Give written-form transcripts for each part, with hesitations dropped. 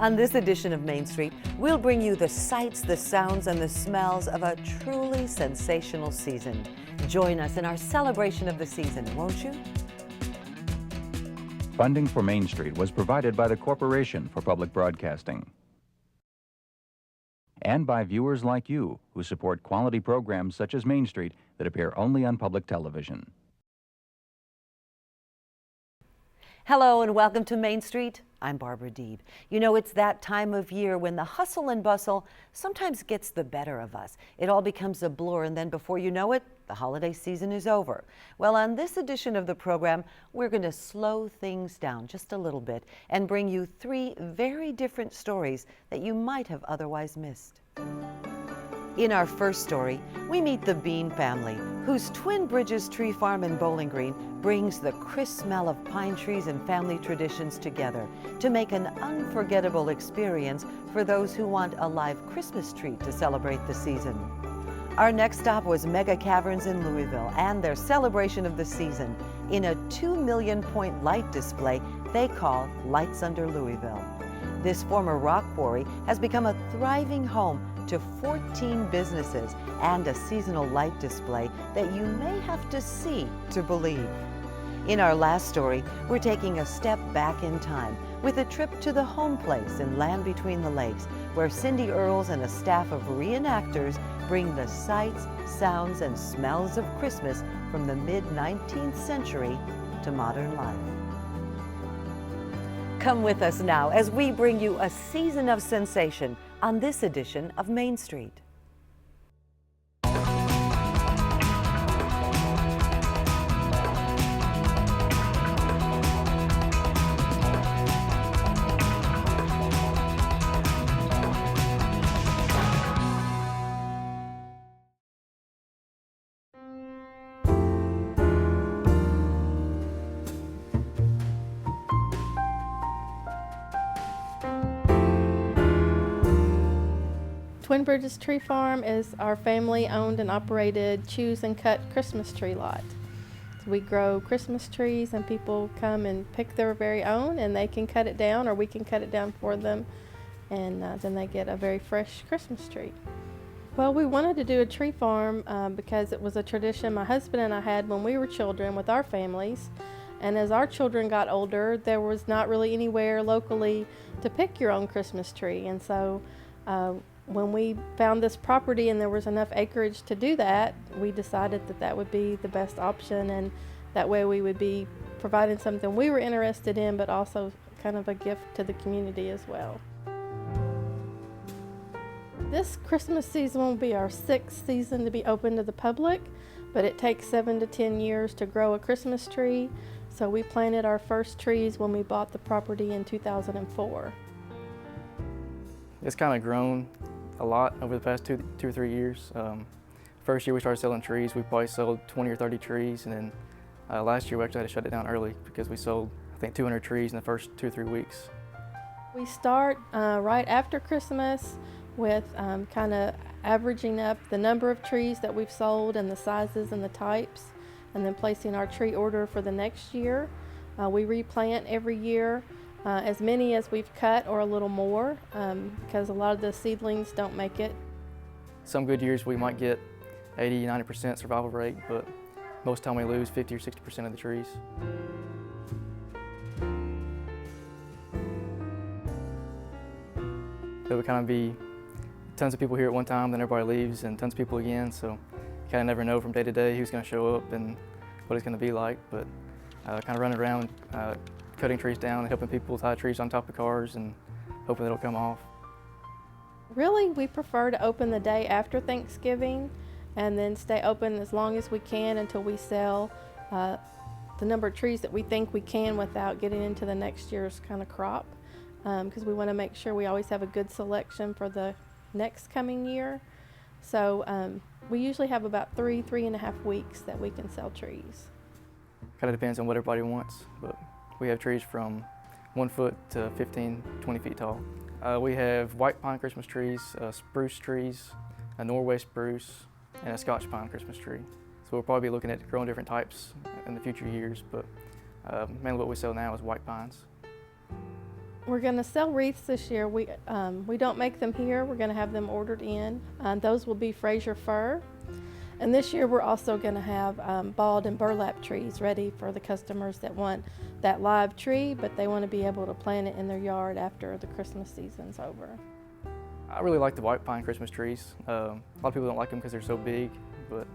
On this edition of Main Street, we'll bring you the sights, the sounds, and the smells of a truly sensational season. Join us in our celebration of the season, won't you? Funding for Main Street was provided by the Corporation for Public Broadcasting and by viewers like you who support quality programs such as Main Street that appear only on public television. Hello and welcome to Main Street. I'm Barbara Deeb. You know, it's that time of year when the hustle and bustle sometimes gets the better of us. It all becomes a blur, and then before you know it, the holiday season is over. Well, on this edition of the program, we're going to slow things down just a little bit and bring you three very different stories that you might have otherwise missed. In our first story, we meet the Beane family, whose Twin Bridges Tree Farm in Bowling Green brings the crisp smell of pine trees and family traditions together to make an unforgettable experience for those who want a live Christmas tree to celebrate the season. Our next stop was Mega Caverns in Louisville and their celebration of the season in a 2 million point light display they call Lights Under Louisville. This former rock quarry has become a thriving home to 14 businesses and a seasonal light display that you may have to see to believe. In our last story, we're taking a step back in time with a trip to the Homeplace in Land Between the Lakes, where Cindy Earls and a staff of re-enactors bring the sights, sounds, and smells of Christmas from the mid-19th century to modern life. Come with us now as we bring you a season of sensation on this edition of Main Street. Twin Bridges Tree Farm is our family-owned and operated choose and cut Christmas tree lot. So we grow Christmas trees and people come and pick their very own, and they can cut it down or we can cut it down for them, and then they get a very fresh Christmas tree. Well, we wanted to do a tree farm because it was a tradition my husband and I had when we were children with our families. And as our children got older, there was not really anywhere locally to pick your own Christmas tree. And so when we found this property and there was enough acreage to do that, we decided that that would be the best option, and that way we would be providing something we were interested in, but also kind of a gift to the community as well. This Christmas season will be our 6th season to be open to the public, but it takes 7 to 10 years to grow a Christmas tree. So we planted our first trees when we bought the property in 2004. It's kind of grown a lot over the past two or 3 years. First year we started selling trees, we probably sold 20 or 30 trees, and then last year we actually had to shut it down early because we sold, I think, 200 trees in the first 2 or 3 weeks. We start right after Christmas with kind of averaging up the number of trees that we've sold and the sizes and the types, and then placing our tree order for the next year. We replant every year, as many as we've cut or a little more, because a lot of the seedlings don't make it. Some good years we might get 80–90% survival rate, but most time we lose 50 or 60% of the trees. It would kind of be tons of people here at one time, then everybody leaves, and tons of people again, so you kind of never know from day to day who's going to show up and what it's going to be like, but kind of running around cutting trees down and helping people tie trees on top of cars and hoping it'll come off. Really, we prefer to open the day after Thanksgiving and then stay open as long as we can until we sell the number of trees that we think we can without getting into the next year's kind of crop, because we want to make sure we always have a good selection for the next coming year. So we usually have about 3.5 weeks that we can sell trees. Kind of depends on what everybody wants, but we have trees from 1 foot to 15, 20 feet tall. We have white pine Christmas trees, spruce trees, a Norway spruce, and a Scotch pine Christmas tree. So we'll probably be looking at growing different types in the future years, but mainly what we sell now is white pines. We're going to sell wreaths this year. We don't make them here. We're going to have them ordered in. Those will be Fraser fir. And this year we're also going to have balled and burlap trees ready for the customers that want that live tree, but they want to be able to plant it in their yard after the Christmas season's over. I really like the white pine Christmas trees. A lot of people don't like them because they're so big, but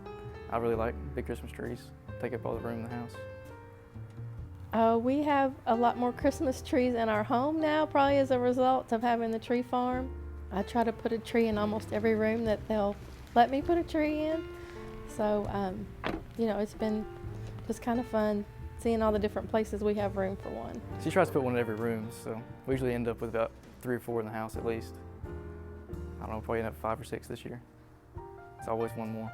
I really like big Christmas trees. Take up all the room in the house. We have a lot more Christmas trees in our home now, probably as a result of having the tree farm. I try to put a tree in almost every room that they'll let me put a tree in. So, you know, it's been just kind of fun seeing all the different places we have room for one. She tries to put one in every room, so we usually end up with about 3 or 4 in the house at least. I don't know, probably end up 5 or 6 this year. It's always one more.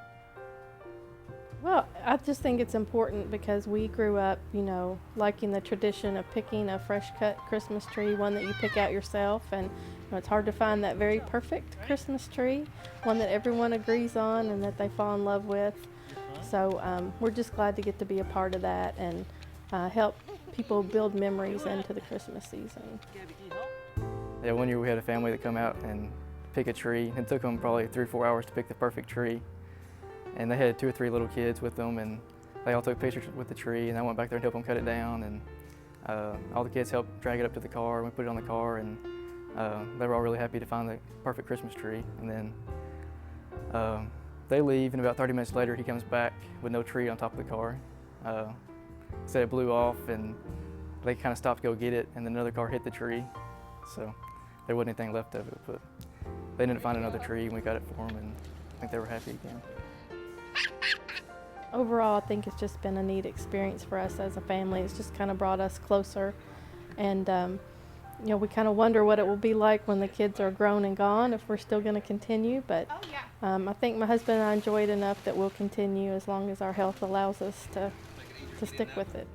Well, I just think it's important because we grew up, you know, liking the tradition of picking a fresh cut Christmas tree, one that you pick out yourself, and you know, it's hard to find that very perfect Christmas tree, one that everyone agrees on and that they fall in love with. So we're just glad to get to be a part of that and help people build memories into the Christmas season. Yeah, one year we had a family that come out and pick a tree. It took them probably 3 or 4 hours to pick the perfect tree. And they had 2 or 3 little kids with them, and they all took pictures with the tree, and I went back there and helped them cut it down, and all the kids helped drag it up to the car, and we put it on the car, and they were all really happy to find the perfect Christmas tree. And then they leave, and about 30 minutes later he comes back with no tree on top of the car. Said it blew off, and they kind of stopped to go get it, and then another car hit the tree, so there wasn't anything left of it, but they ended up finding another tree, and we got it for them, and I think they were happy again. Overall, I think it's just been a neat experience for us as a family. It's just kind of brought us closer, and you know, we kind of wonder what it will be like when the kids are grown and gone, if we're still going to continue, but I think my husband and I enjoy it enough that we'll continue as long as our health allows us to stick with it.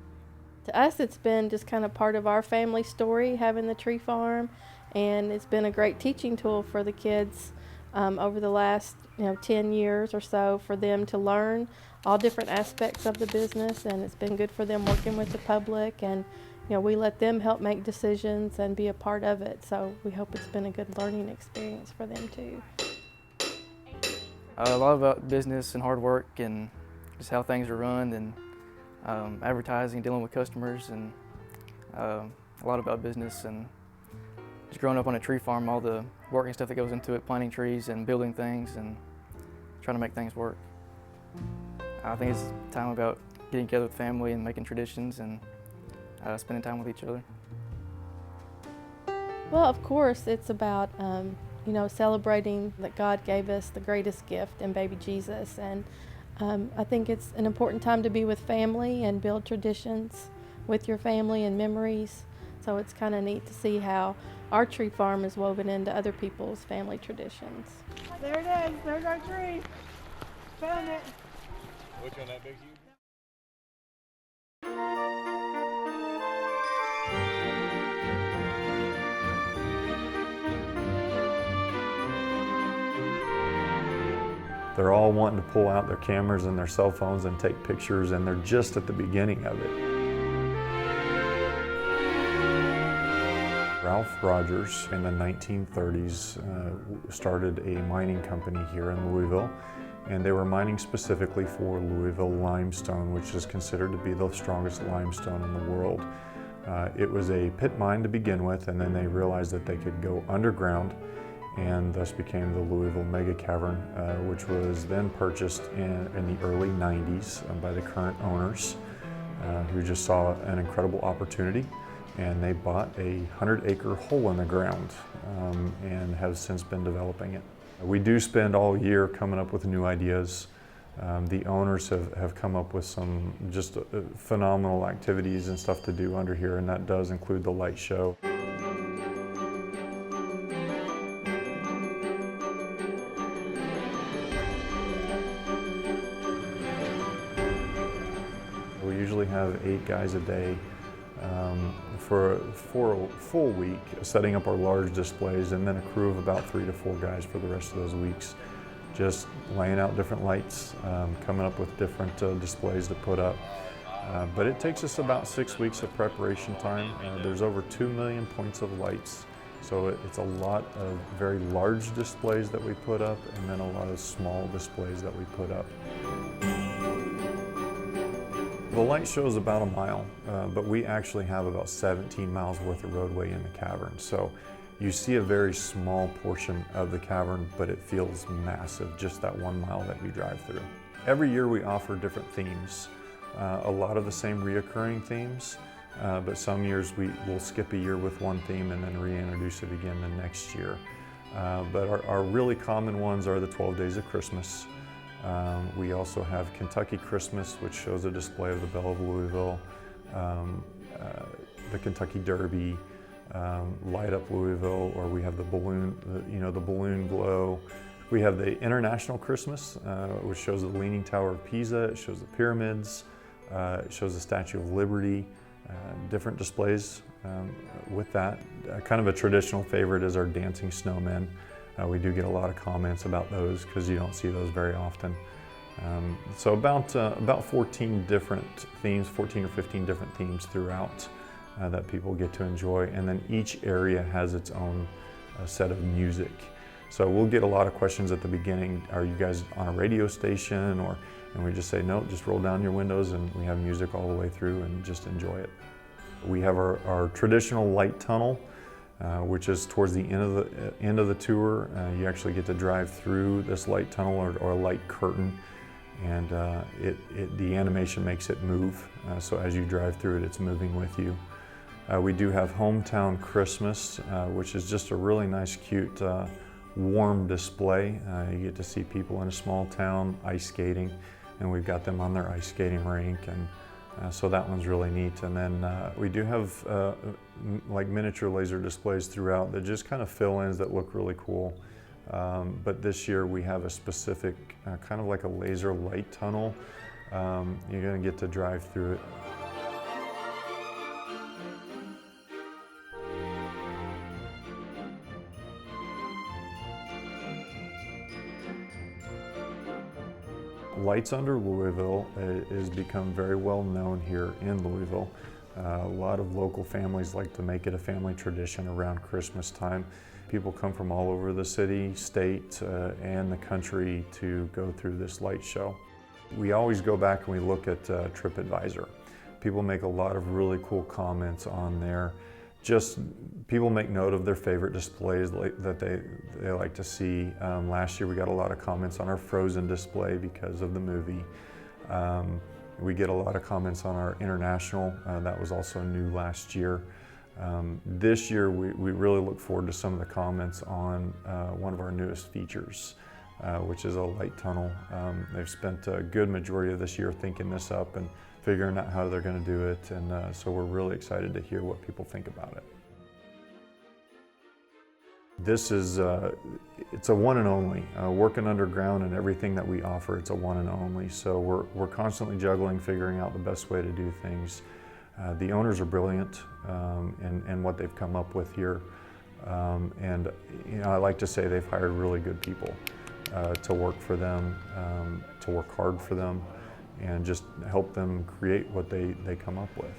To us, it's been just kind of part of our family story, having the tree farm, and it's been a great teaching tool for the kids over the last 10 years or so, for them to learn all different aspects of the business, and it's been good for them working with the public, and we let them help make decisions and be a part of it, so we hope it's been a good learning experience for them too. A lot about business and hard work and just how things are run, and advertising, dealing with customers, and a lot about business, and just growing up on a tree farm, all the work and stuff that goes into it, planting trees and building things and trying to make things work. I think it's time about getting together with family and making traditions and spending time with each other. Well, of course, it's about celebrating that God gave us the greatest gift in baby Jesus, and I think it's an important time to be with family and build traditions with your family and memories. So it's kind of neat to see how our tree farm is woven into other people's family traditions. There it is. There's our tree. Found it. Which one, that big huge? They're all wanting to pull out their cameras and their cell phones and take pictures, and they're just at the beginning of it. Ralph Rogers in the 1930s started a mining company here in Louisville, and they were mining specifically for Louisville limestone, which is considered to be the strongest limestone in the world. It was a pit mine to begin with, and then they realized that they could go underground, and thus became the Louisville Mega Cavern, which was then purchased in the early 90s by the current owners, who just saw an incredible opportunity, and they bought a 100-acre hole in the ground and have since been developing it. We do spend all year coming up with new ideas. The owners have come up with some just phenomenal activities and stuff to do under here, and that does include the light show. We usually have 8 guys a day for a full week, setting up our large displays, and then a crew of about 3 to 4 guys for the rest of those weeks, just laying out different lights, coming up with different displays to put up. But it takes us about 6 weeks of preparation time. There's over 2 million points of lights, so it's a lot of very large displays that we put up and then a lot of small displays that we put up. The light show is about a mile, but we actually have about 17 miles worth of roadway in the cavern. So you see a very small portion of the cavern, but it feels massive, just that 1 mile that you drive through. Every year we offer different themes. A lot of the same reoccurring themes, but some years we'll skip a year with one theme and then reintroduce it again the next year. But our really common ones are the 12 Days of Christmas. We also have Kentucky Christmas, which shows a display of the Belle of Louisville, the Kentucky Derby, Light Up Louisville, or we have the balloon, the balloon glow. We have the International Christmas, which shows the Leaning Tower of Pisa. It shows the pyramids. It shows the Statue of Liberty. Different displays with that. Kind of a traditional favorite is our dancing snowmen. We do get a lot of comments about those because you don't see those very often. So about 14 different themes, 14 or 15 different themes throughout that people get to enjoy. And then each area has its own set of music. So we'll get a lot of questions at the beginning. Are you guys on a radio station? And we just say, no, just roll down your windows and we have music all the way through and just enjoy it. We have our traditional light tunnel, which is towards the end of the tour. You actually get to drive through this light tunnel or a light curtain, and the animation makes it move. So as you drive through it, it's moving with you. We do have Hometown Christmas, which is just a really nice, cute, warm display. You get to see people in a small town ice skating, and we've got them on their ice skating rink, and so that one's really neat. And then we do have like miniature laser displays throughout that just kind of fill-ins that look really cool. But this year we have a specific kind of like a laser light tunnel. You're going to get to drive through it. Lights Under Louisville has become very well known here in Louisville. A lot of local families like to make it a family tradition around Christmas time. People come from all over the city, state, and the country to go through this light show. We always go back and we look at TripAdvisor. People make a lot of really cool comments on there. Just people make note of their favorite displays that they like to see. Last year we got a lot of comments on our Frozen display because of the movie. We get a lot of comments on our International. That was also new last year. This year we really look forward to some of the comments on one of our newest features, which is a light tunnel. They've spent a good majority of this year thinking this up and figuring out how they're going to do it, and so we're really excited to hear what people think about it. This is, it's a one and only. Working underground and everything that we offer, it's a one and only. So we're constantly juggling, figuring out the best way to do things. The owners are brilliant in what they've come up with here. And I like to say they've hired really good people to work for them, to work hard for them, and just help them create what they come up with.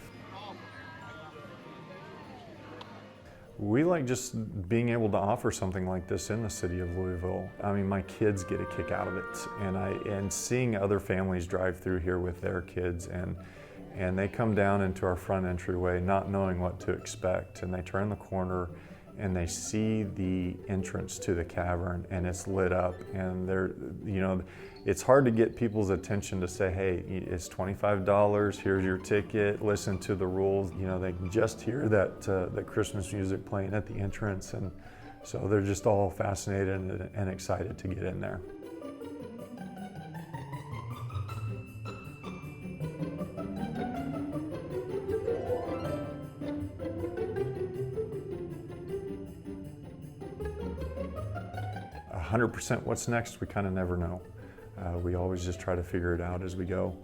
We like just being able to offer something like this in the city of Louisville. I mean, my kids get a kick out of it, and seeing other families drive through here with their kids, and they come down into our front entryway not knowing what to expect, and they turn the corner and they see the entrance to the cavern and it's lit up, and it's hard to get people's attention to say, hey, it's $25, here's your ticket, listen to the rules. They can just hear that Christmas music playing at the entrance, and so they're just all fascinated and excited to get in there. "100% what's next, we kind of never know. We always just try to figure it out as we go.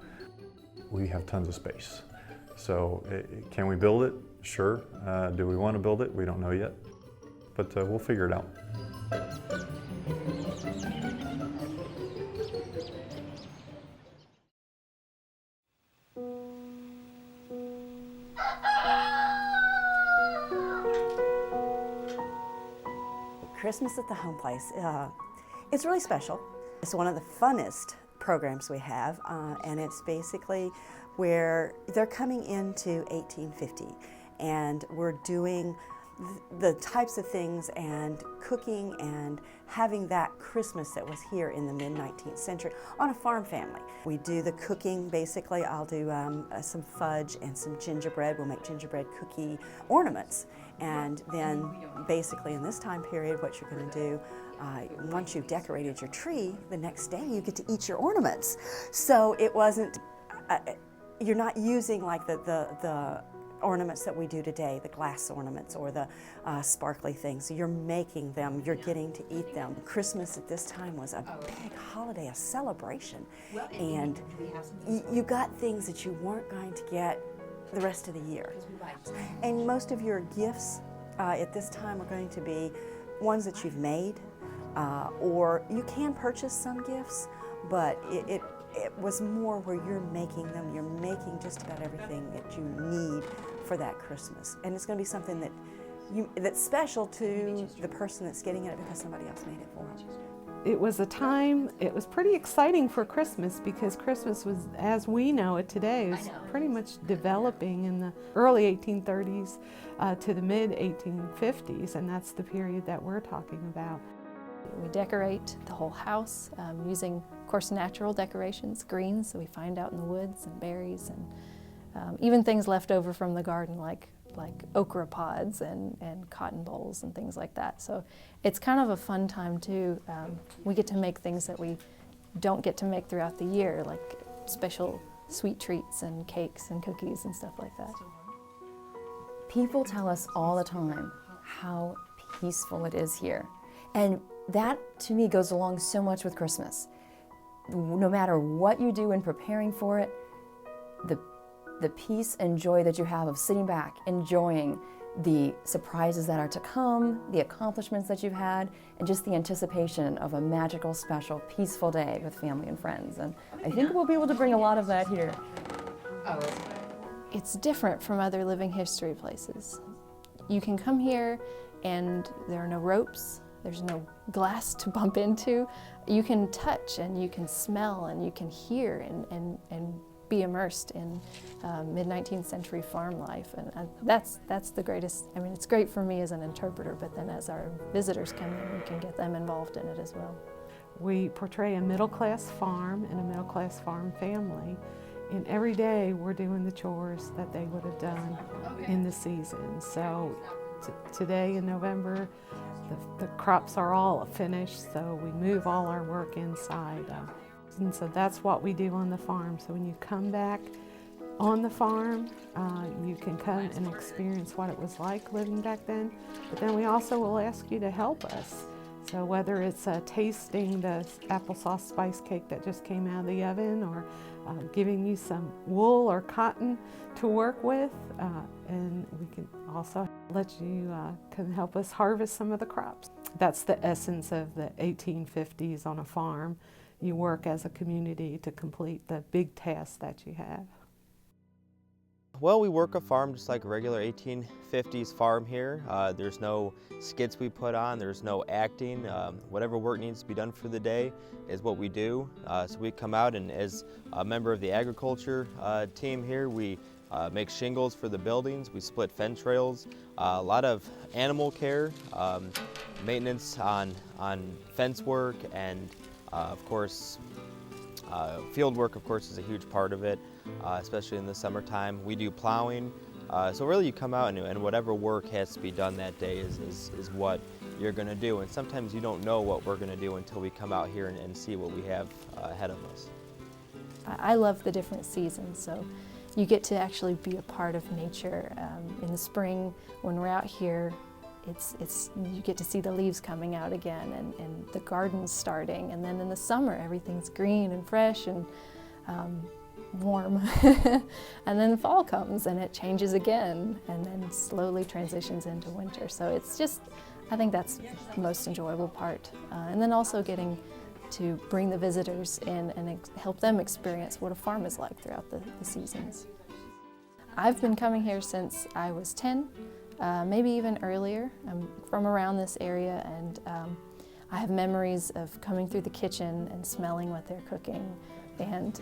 We have tons of space. So can we build it? Sure. Do we want to build it? We don't know yet, but we'll figure it out. Christmas at the Homeplace, it's really special. It's one of the funnest programs we have, and it's basically where they're coming into 1850, and we're doing the types of things and cooking and having that Christmas that was here in the mid-19th century on a farm family. We do the cooking, basically. I'll do some fudge and some gingerbread. We'll make gingerbread cookie ornaments. And then basically in this time period, what you're going to do, once you've decorated your tree, the next day you get to eat your ornaments. So it wasn't, you're not using like the ornaments that we do today, the glass ornaments or the sparkly things. You're making them, you're getting to eat them. Christmas at this time was a big holiday, a celebration. And you got things that you weren't going to get the rest of the year. And most of your gifts at this time are going to be ones that you've made, or you can purchase some gifts, but it was more where you're making them. You're making just about everything that you need for that Christmas. And it's going to be something that's special to the person that's getting it because somebody else made it for them. It was a time, it was pretty exciting for Christmas because Christmas was, as we know it today, is pretty much developing in the early 1830s to the mid 1850s, and that's the period that we're talking about. We decorate the whole house using, of course, natural decorations, greens that we find out in the woods, and berries, and even things left over from the garden like okra pods and cotton bowls and things like that. So it's kind of a fun time too. We get to make things that we don't get to make throughout the year, like special sweet treats and cakes and cookies and stuff like that. People tell us all the time how peaceful it is here. And that, to me, goes along so much with Christmas. No matter what you do in preparing for it, the peace and joy that you have of sitting back, enjoying the surprises that are to come, the accomplishments that you've had, and just the anticipation of a magical, special, peaceful day with family and friends. And I think we'll be able to bring a lot of that here. It's different from other living history places. You can come here and there are no ropes, there's no glass to bump into. You can touch and you can smell and you can hear and be immersed in mid-19th century farm life, and that's the greatest. I mean, it's great for me as an interpreter, but then as our visitors come in, we can get them involved in it as well. We portray a middle-class farm and a middle-class farm family, and every day we're doing the chores that they would have done in the season. So today in November, the crops are all finished, so we move all our work inside. And so that's what we do on the farm. So when you come back on the farm, you can come and experience what it was like living back then. But then we also will ask you to help us. So whether it's tasting the applesauce spice cake that just came out of the oven, or giving you some wool or cotton to work with, and we can also let you come help us harvest some of the crops. That's the essence of the 1850s on a farm. You work as a community to complete the big tasks that you have. Well, we work a farm just like a regular 1850s farm here. There's no skits we put on, there's no acting. Whatever work needs to be done for the day is what we do. So we come out, and as a member of the agriculture team here, we make shingles for the buildings, we split fence rails, a lot of animal care, maintenance on fence work, and of course, field work, of course, is a huge part of it, especially in the summertime. We do plowing. So really you come out and whatever work has to be done that day is what you're going to do. And sometimes you don't know what we're going to do until we come out here and see what we have ahead of us. I love the different seasons, so you get to actually be a part of nature. In the spring, when we're out here, you get to see the leaves coming out again and the gardens starting, and then in the summer everything's green and fresh and warm. And then fall comes and it changes again and then slowly transitions into winter. So it's just, I think that's the most enjoyable part. And then also getting to bring the visitors in and help them experience what a farm is like throughout the seasons. I've been coming here since I was 10, maybe even earlier. I'm from around this area, and I have memories of coming through the kitchen and smelling what they're cooking, and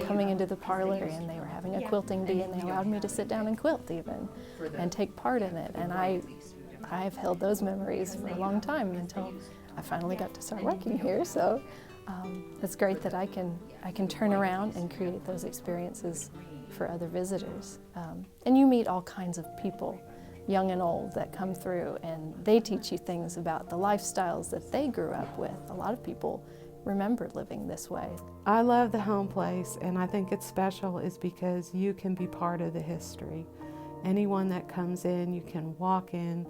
coming into the parlor, and they were having a quilting bee, and they allowed me to sit down and quilt even, and take part in it. And I've held those memories for a long time until I finally got to start working here. So it's great that I can turn around and create those experiences for other visitors. And you meet all kinds of people, young and old, that come through, and they teach you things about the lifestyles that they grew up with. A lot of people remember living this way. I love the Homeplace, and I think it's special is because you can be part of the history. Anyone that comes in, you can walk in,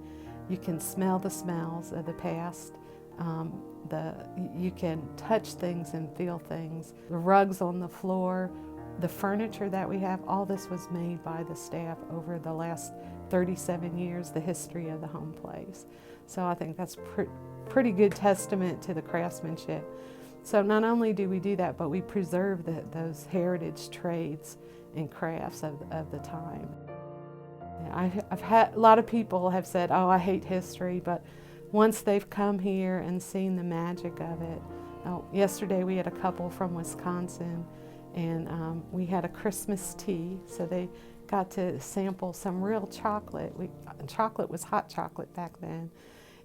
you can smell the smells of the past. You can touch things and feel things. The rugs on the floor, the furniture that we have, all this was made by the staff over the last 37 years, the history of the Homeplace. So I think that's pretty good testament to the craftsmanship. So not only do we do that, but we preserve those heritage trades and crafts of the time. I've had a lot of people have said, oh, I hate history, but once they've come here and seen the magic of it. Yesterday we had a couple from Wisconsin, and we had a Christmas tea, so they got to sample some real chocolate. Chocolate was hot chocolate back then,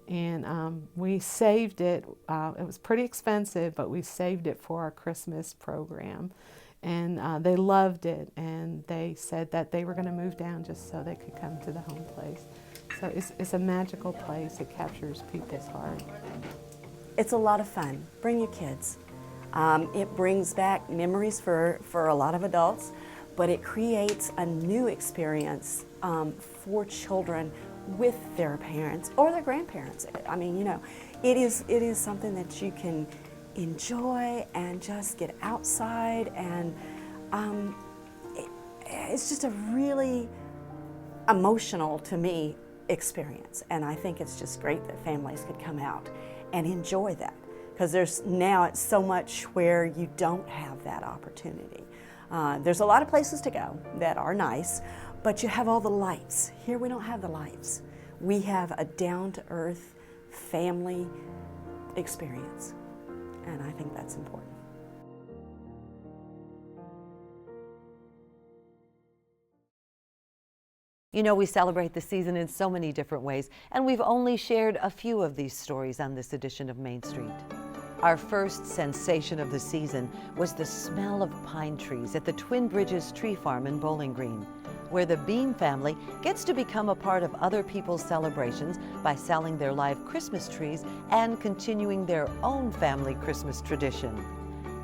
and we saved it. It was pretty expensive, but we saved it for our Christmas program. And they loved it, and they said that they were going to move down just so they could come to the Homeplace. So it's a magical place. It captures people's heart. It's a lot of fun. Bring your kids. It brings back memories for a lot of adults, but it creates a new experience for children with their parents or their grandparents. I mean, you know, it is something that you can enjoy and just get outside, and it's just a really emotional, to me, experience. And I think it's just great that families could come out and enjoy that, because it's so much where you don't have that opportunity. There's a lot of places to go that are nice, but you have all the lights. Here we don't have the lights. We have a down-to-earth family experience, and I think that's important. You know, we celebrate the season in so many different ways, and we've only shared a few of these stories on this edition of Main Street. Our first sensation of the season was the smell of pine trees at the Twin Bridges Tree Farm in Bowling Green, where the Beane family gets to become a part of other people's celebrations by selling their live Christmas trees and continuing their own family Christmas tradition.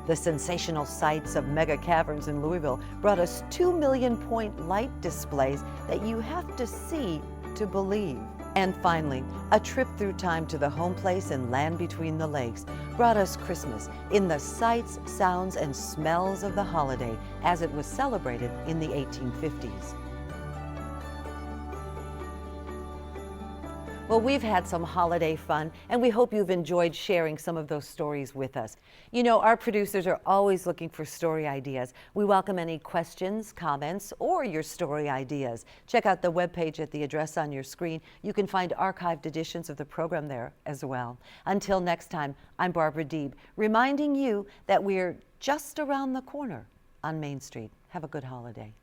The sensational sights of Mega Caverns in Louisville brought us 2 million-point light displays that you have to see to believe. And finally, a trip through time to the Homeplace and Land Between the Lakes brought us Christmas in the sights, sounds, and smells of the holiday as it was celebrated in the 1850s. Well, we've had some holiday fun, and we hope you've enjoyed sharing some of those stories with us. You know, our producers are always looking for story ideas. We welcome any questions, comments, or your story ideas. Check out the webpage at the address on your screen. You can find archived editions of the program there as well. Until next time, I'm Barbara Deeb, reminding you that we're just around the corner on Main Street. Have a good holiday.